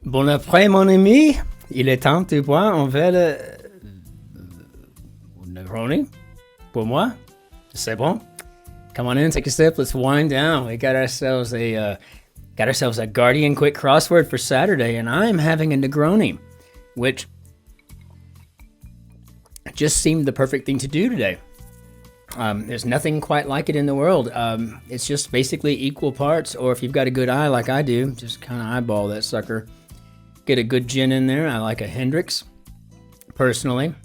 Bon après, mon ami. Il est temps de boire un verre Negroni. Pour moi. C'est bon. Come on in, take a sip. Let's wind down. We got ourselves a Guardian quick crossword for Saturday, and I'm having a Negroni, which just seemed the perfect thing to do today. There's nothing quite like it in the world. It's just basically equal parts, or if you've got a good eye like I do, just kind of eyeball that sucker. Get a good gin in there. I like a Hendrix, personally.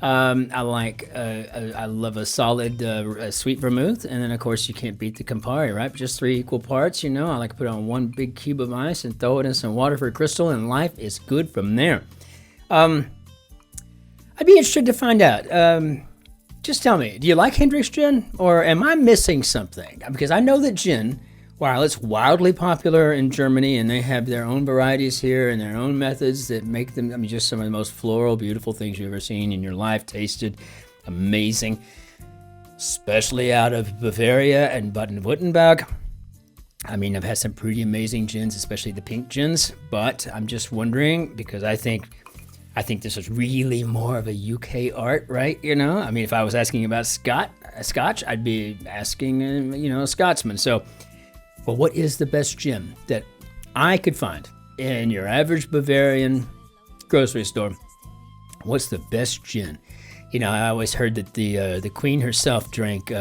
I love a solid sweet vermouth, and then of course you can't beat the Campari, right? Just 3 equal parts, you know. I like to put on 1 big cube of ice and throw it in some water for a crystal, and life is good from there. I'd be interested to find out. Just tell me, do you like Hendrix gin, or am I missing something? Because I know that gin, while it's wildly popular in Germany, and they have their own varieties here and their own methods that make them, I mean, just some of the most floral, beautiful things you've ever seen in your life, tasted amazing, especially out of Bavaria and Baden-Württemberg. I mean, I've had some pretty amazing gins, especially the pink gins, but I'm just wondering, because I think this is really more of a UK art, right? You know, I mean, if I was asking about Scotch, I'd be asking, a Scotsman. So, well, what is the best gin that I could find in your average Bavarian grocery store? What's the best gin? You know, I always heard that the Queen herself drank,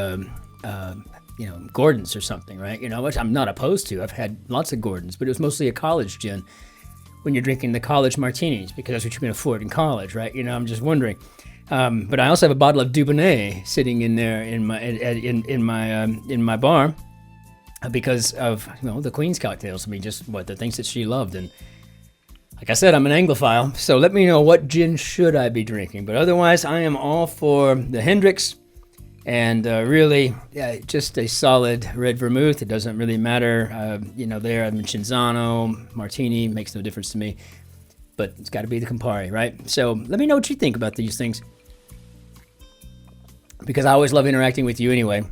Gordon's or something, right? You know, which I'm not opposed to. I've had lots of Gordon's, but it was mostly a college gin when you're drinking the college martinis, because that's what you can afford in college, right? You know, I'm just wondering. But I also have a bottle of Dubonnet sitting in there in my bar, because of the Queen's cocktails. I mean, just the things that she loved. And like I said, I'm an Anglophile, so let me know what gin should I be drinking. But otherwise, I am all for the Hendrix, and just a solid red vermouth. It doesn't really matter. There I mentioned Cinzano, Martini, makes no difference to me. But it's got to be the Campari, right? So let me know what you think about these things, because I always love interacting with you anyway.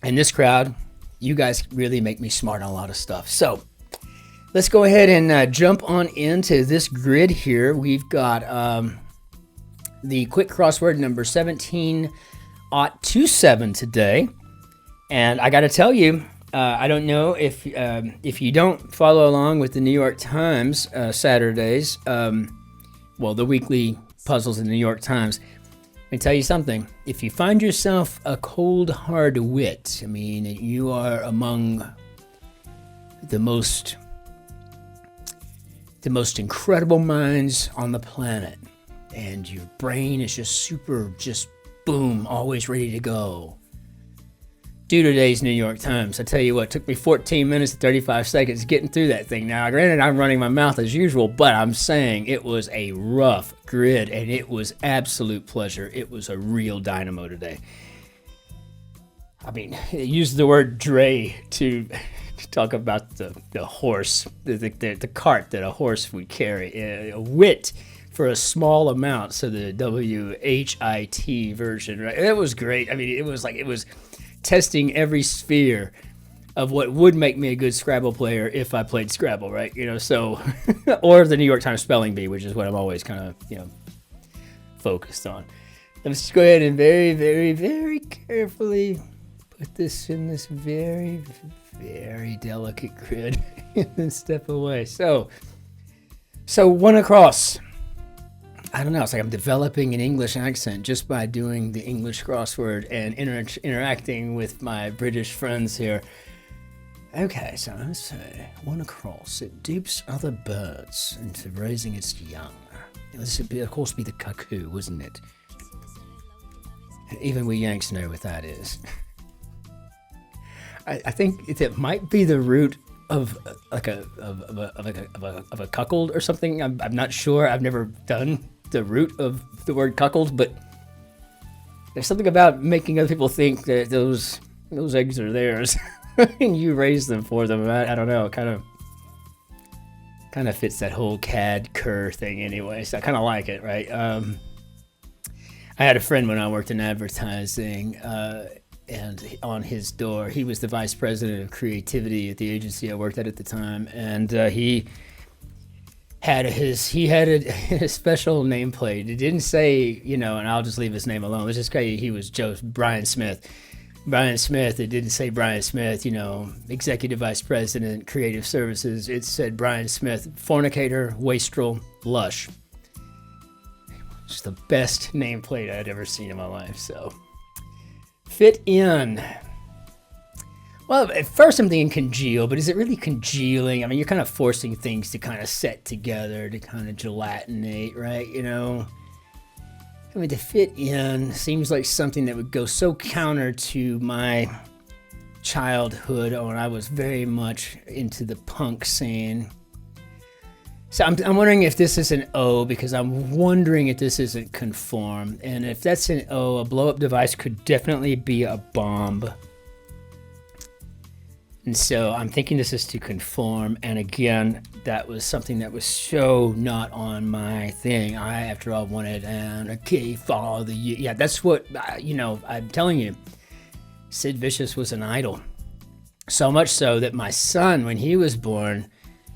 And this crowd, you guys really make me smart on a lot of stuff. So let's go ahead and jump on into this grid here. We've got the quick crossword number 17-27 today. And I got to tell you, I don't know if you don't follow along with the New York Times Saturdays, the weekly puzzles in the New York Times. Let me tell you something. If you find yourself a cold, hard wit, I mean, you are among the most incredible minds on the planet, and your brain is just boom, always ready to go. Do today's New York Times. I tell you what, it took me 14 minutes and 35 seconds getting through that thing. Now, granted, I'm running my mouth as usual, but I'm saying it was a rough grid, and it was absolute pleasure. It was a real dynamo today. I mean, it used the word dray to talk about the horse, the cart that a horse would carry. A wit for a small amount, so the WHIT version, right? It was great. I mean, it was testing every sphere of what would make me a good Scrabble player if I played Scrabble, right? So, or the New York Times Spelling Bee, which is what I'm always kind of, focused on. Let's just go ahead and very, very, very carefully put this in this very, very delicate grid and step away. So one across. I don't know, it's like I'm developing an English accent just by doing the English crossword and interacting with my British friends here. Okay, so let's say one across. It dupes other birds into raising its young. This would, of course, be the cuckoo, wouldn't it? Even we Yanks know what that is. I think it might be the root of a cuckold or something. I'm not sure. I've never done the root of the word cuckold, but there's something about making other people think that those eggs are theirs and you raise them for them. I don't know. It kind of fits that whole cad cur thing anyway. So I kind of like it, right? I had a friend when I worked in advertising, and on his door, he was the vice president of creativity at the agency I worked at the time, and he he had a special nameplate. It didn't say, and I'll just leave his name alone. Let's just say he was Brian Smith. Brian Smith, it didn't say Brian Smith, Executive Vice President, Creative Services. It said Brian Smith, fornicator, wastrel, lush. It's the best nameplate I'd ever seen in my life. So, fit in. Well, at first I'm thinking congeal, but is it really congealing? I mean, you're kind of forcing things to kind of set together, to kind of gelatinate, right? I mean, to fit in seems like something that would go so counter to my childhood when I was very much into the punk scene. So I'm wondering if this is an O, because I'm wondering if this isn't conform. And if that's an O, a blow-up device could definitely be a bomb. And so I'm thinking this is to conform. And again, that was something that was so not on my thing. I, after all, wanted anarchy, follow the... Yeah, that's what, I'm telling you. Sid Vicious was an idol. So much so that my son, when he was born,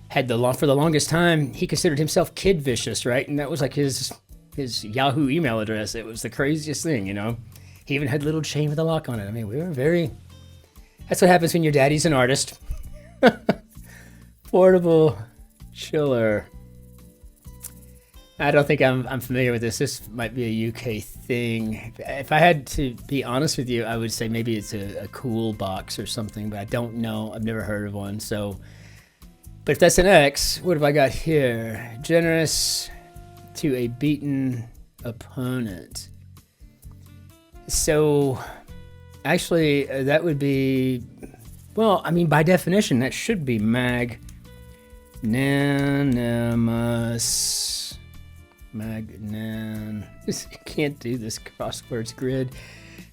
had for the longest time, he considered himself Kid Vicious, right? And that was like his Yahoo email address. It was the craziest thing, He even had a little chain with a lock on it. I mean, we were very... That's what happens when your daddy's an artist. Portable chiller. I don't think I'm familiar with this. This might be a UK thing. If I had to be honest with you, I would say maybe it's a cool box or something, but I don't know. I've never heard of one. So, but if that's an X, what have I got here? Generous to a beaten opponent. So... Actually, that would be, well, I mean, by definition, that should be magnanimous. Can't do this crosswords grid.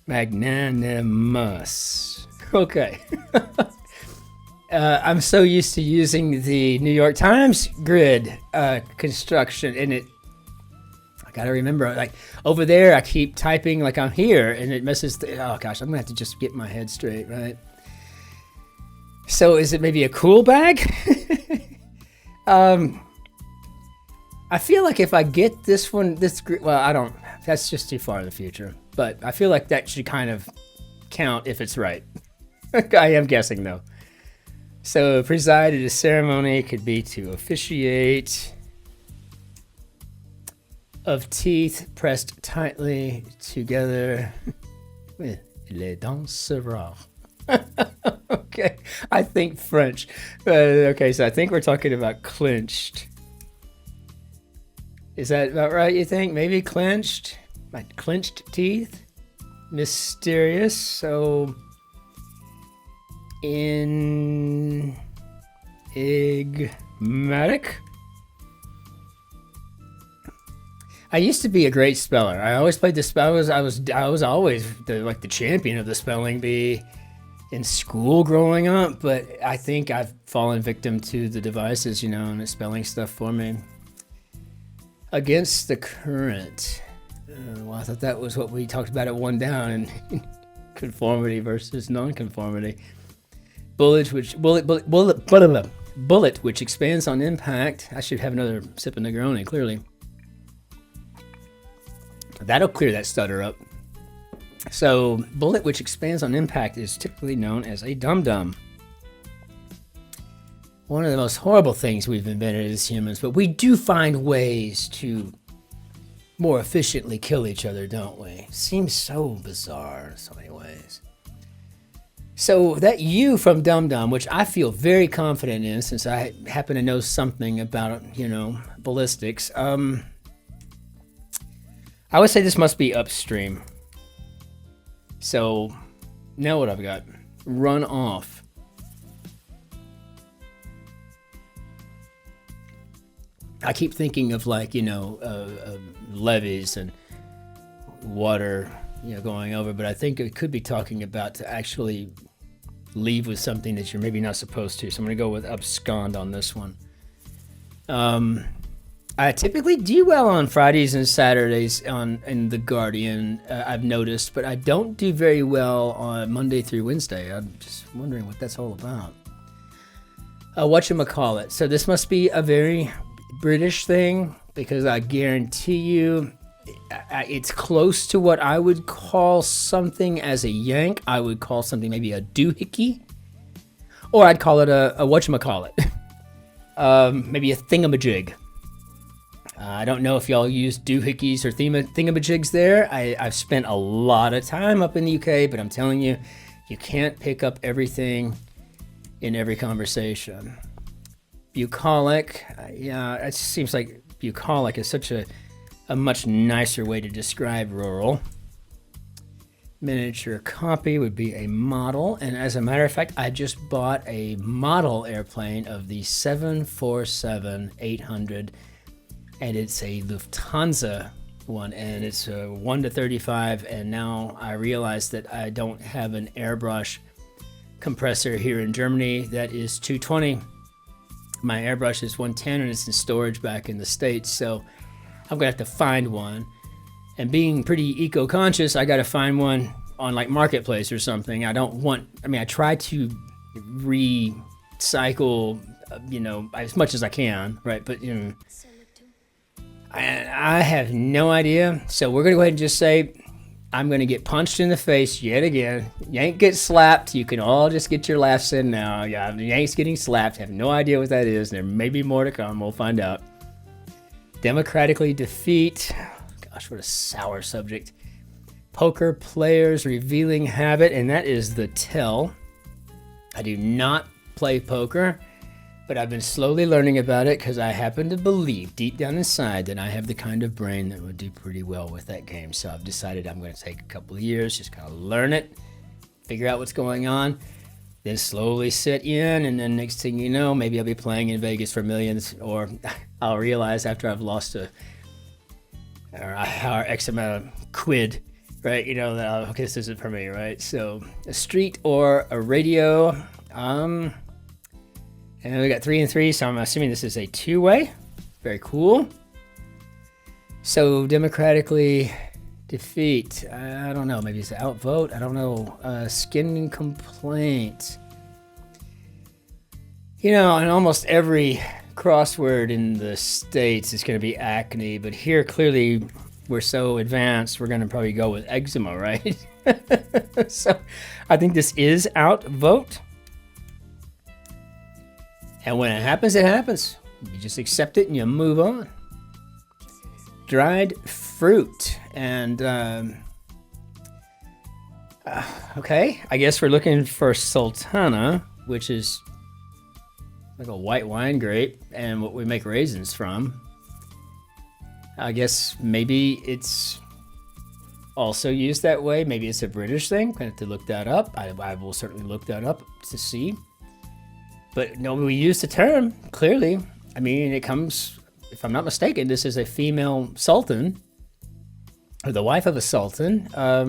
Magnanimous. Okay. I'm so used to using the New York Times grid construction, and I gotta remember, like over there, I keep typing like I'm here, and it messes. Oh gosh, I'm gonna have to just get my head straight, right? So, is it maybe a cool bag? I feel like if I get this one, I don't. That's just too far in the future. But I feel like that should kind of count if it's right. I am guessing though. So, preside at a ceremony could be to officiate. Of teeth pressed tightly together with les dents serrées. Okay, I think French. Okay, so I think we're talking about clenched. Is that about right, you think? Maybe clenched? Like clenched teeth? Mysterious. So, enigmatic? I used to be a great speller. I always played the spell. I was always the champion of the spelling bee in school growing up. But I think I've fallen victim to the devices, and the spelling stuff for me. Against the current. Well, I thought that was what we talked about at one down, and conformity versus non-conformity. Bullet which expands on impact. I should have another sip of Negroni, clearly. That'll clear that stutter up. So, bullet which expands on impact is typically known as a dum-dum. One of the most horrible things we've invented as humans, but we do find ways to more efficiently kill each other, don't we? Seems so bizarre in so many ways. So that U from dum-dum, which I feel very confident in since I happen to know something about, ballistics, I would say this must be upstream. So, now what I've got? Run off. I keep thinking of levees and water, going over, but I think it could be talking about to actually leave with something that you're maybe not supposed to. So I'm going to go with abscond on this one. I typically do well on Fridays and Saturdays in The Guardian, I've noticed, but I don't do very well on Monday through Wednesday. I'm just wondering what that's all about. Whatchamacallit. So this must be a very British thing, because I guarantee you it's close to what I would call something as a Yank. I would call something maybe a doohickey, or I'd call it a whatchamacallit. Maybe a thingamajig. I don't know if y'all use doohickeys or thingamajigs there. I've spent a lot of time up in the UK, but I'm telling you, you can't pick up everything in every conversation. Bucolic, yeah, it seems like bucolic is such a much nicer way to describe rural. Miniature copy would be a model, and as a matter of fact, I just bought a model airplane of the 747-800, and it's a Lufthansa one, and it's a 1:35, and now I realize that I don't have an airbrush compressor here in Germany that is 220. My airbrush is 110, and it's in storage back in the States, so I'm gonna have to find one. And being pretty eco-conscious, I gotta find one on like Marketplace or something. I try to recycle, as much as I can, right? But, I have no idea. So we're gonna go ahead and just say, I'm gonna get punched in the face yet again. Yank gets slapped. You can all just get your laughs in now. Yeah, Yank's getting slapped. Have no idea what that is. There may be more to come. We'll find out. Democratically defeat. Gosh, what a sour subject. Poker players revealing habit, and that is the tell. I do not play poker, but I've been slowly learning about it because I happen to believe deep down inside that I have the kind of brain that would do pretty well with that game. So I've decided I'm going to take a couple of years, just kind of learn it, figure out what's going on, then slowly sit in, and then next thing you know, maybe I'll be playing in Vegas for millions, or I'll realize after I've lost or X amount of quid, right? That, okay, this isn't for me, right? So a street or a radio. And we got 3 and 3, so I'm assuming this is a two-way. Very cool. So democratically defeat. I don't know. Maybe it's outvote. I don't know. Skin complaint. In almost every crossword in the States is going to be acne, but here clearly we're so advanced, we're going to probably go with eczema, right? So I think this is outvote. And when it happens, it happens. You just accept it and you move on. Dried fruit. And, okay, I guess we're looking for sultana, which is like a white wine grape and what we make raisins from. I guess maybe it's also used that way. Maybe it's a British thing. I have to look that up. I will certainly look that up to see. But no, we use the term, clearly. I mean, it comes, if I'm not mistaken, this is a female sultan, or the wife of a sultan. I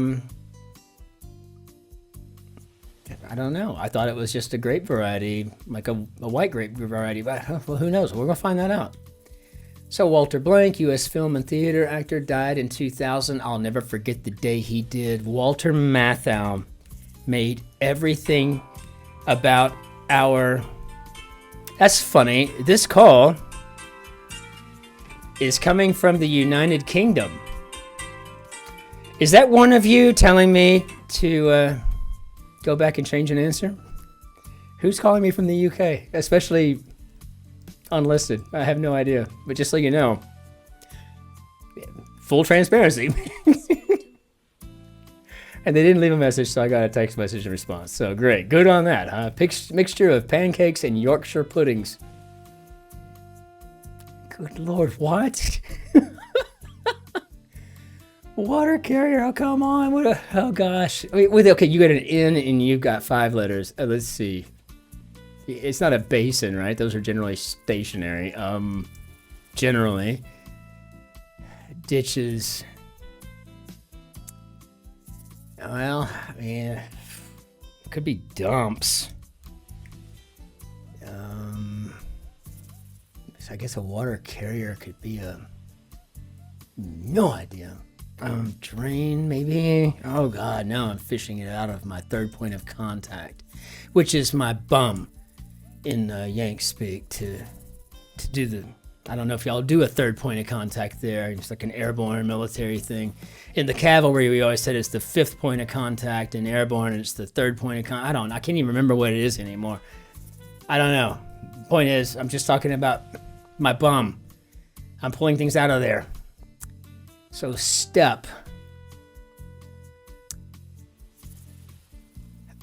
don't know. I thought it was just a grape variety, like a white grape variety, but well, who knows? We're going to find that out. So Walter Blank, U.S. film and theater actor, died in 2000. I'll never forget the day he did. Walter Matthau made everything about our... That's funny. This call is coming from the United Kingdom. Is that one of you telling me to go back and change an answer? Who's calling me from the UK? Especially unlisted. I have no idea. But just so you know, full transparency. And they didn't leave a message, so I got a text message in response. So great. Good on that, huh? Mixture of pancakes and Yorkshire puddings. Good Lord, what? Water carrier, oh, come on. Oh, gosh. Okay, you got an N and you've got 5 letters. Let's see. It's not a basin, right? Those are generally stationary. Generally. Ditches. Well, I mean, it could be dumps. So I guess a water carrier could be no idea. Drain, maybe. Oh God, now I'm fishing it out of my third point of contact, which is my bum in Yank speak to do the I don't know if y'all do a third point of contact there. It's like an airborne military thing. In the cavalry, we always said it's the 5th point of contact. In airborne, it's the 3rd point of contact. I can't even remember what it is anymore. I don't know. Point is, I'm just talking about my bum. I'm pulling things out of there. So step.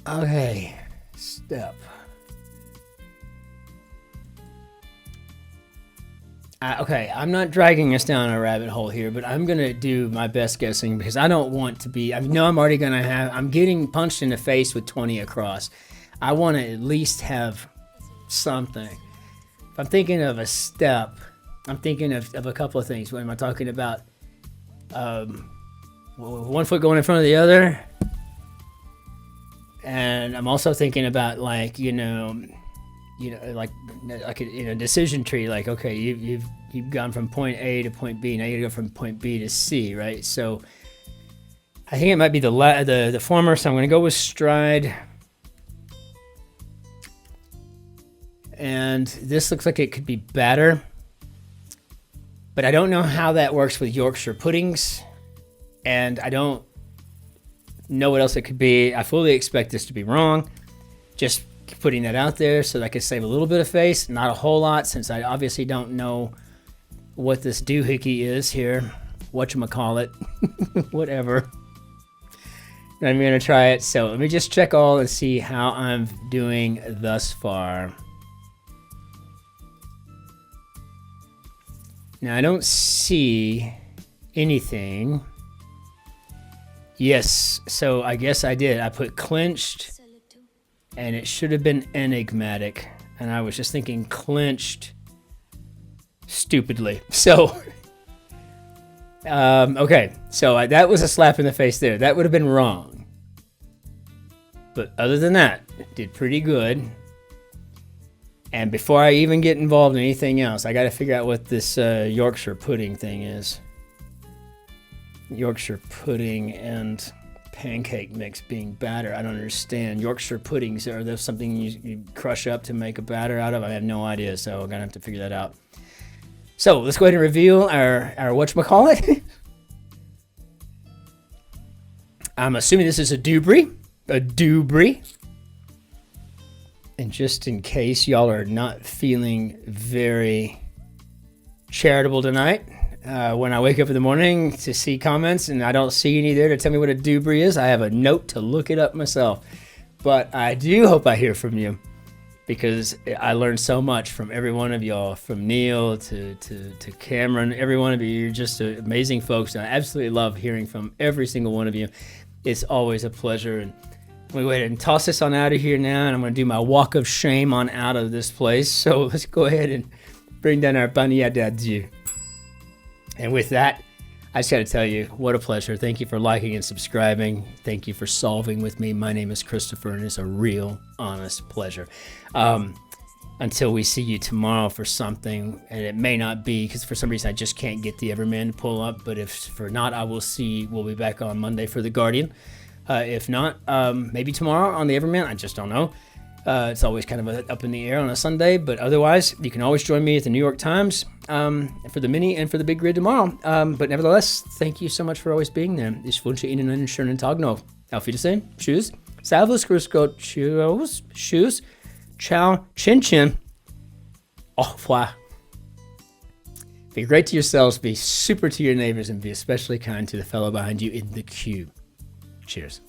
Okay, step. Okay, I'm not dragging us down a rabbit hole here, but I'm going to do my best guessing because I don't want to be, I know I'm already going to have, I'm getting punched in the face with 20 across. I want to at least have something. If I'm thinking of a step, I'm thinking of a couple of things. What am I talking about? One foot going in front of the other. And I'm also thinking about like, like in a decision tree, like, okay, you've gone from point A to point B. Now you gotta go from point B to C, right? So I think it might be the former. So I'm gonna go with stride. And this looks like it could be batter, but I don't know how that works with Yorkshire puddings, and I don't know what else it could be. I fully expect this to be wrong. Just putting that out there so that I could save a little bit of face, not a whole lot, since I obviously don't know what this doohickey is here. Whatchamacallit, whatever. I'm gonna try it. So let me just check all and see how I'm doing thus far. Now I don't see anything. Yes, so I guess I did. I put clenched, and it should have been enigmatic. And I was just thinking clenched stupidly. So, okay. So that was a slap in the face there. That would have been wrong. But other than that, did pretty good. And before I even get involved in anything else, I got to figure out what this Yorkshire pudding thing is. Yorkshire pudding and pancake mix being batter. I don't understand. Yorkshire puddings, are those something you crush up to make a batter out of? I have no idea, so I'm gonna have to figure that out. So let's go ahead and reveal our whatchamacallit. I'm assuming this is a doobry. And just in case y'all are not feeling very charitable tonight, when I wake up in the morning to see comments and I don't see any there to tell me what a doobry is, I have a note to look it up myself. But I do hope I hear from you, because I learned so much from every one of y'all, from Neil to Cameron. Every one of you, you're just amazing folks, and I absolutely love hearing from every single one of you. It's always a pleasure. And I'm going to go ahead and toss this on out of here now, and I'm going to do my walk of shame on out of this place. So let's go ahead and bring down our panier d'adieu. And with that, I just got to tell you, what a pleasure. Thank you for liking and subscribing. Thank you for solving with me. My name is Christopher, and it's a real, honest pleasure. Until we see you tomorrow for something, and it may not be, because for some reason I just can't get the Everman to pull up, but if for not, we'll be back on Monday for The Guardian. If not, maybe tomorrow on the Everman. I just don't know. It's always kind of up in the air on a Sunday, but otherwise, you can always join me at the New York Times for the mini and for the big grid tomorrow. But nevertheless, thank you so much for always being there. Ich wünsche Ihnen einen schönen Tag noch. Auf Wiedersehen. Tschüss. Servus, grüß Gott. Tschüss. Tschüss. Ciao. Cin-Cin. Au revoir. Be great to yourselves, be super to your neighbors, and be especially kind to the fellow behind you in the queue. Cheers.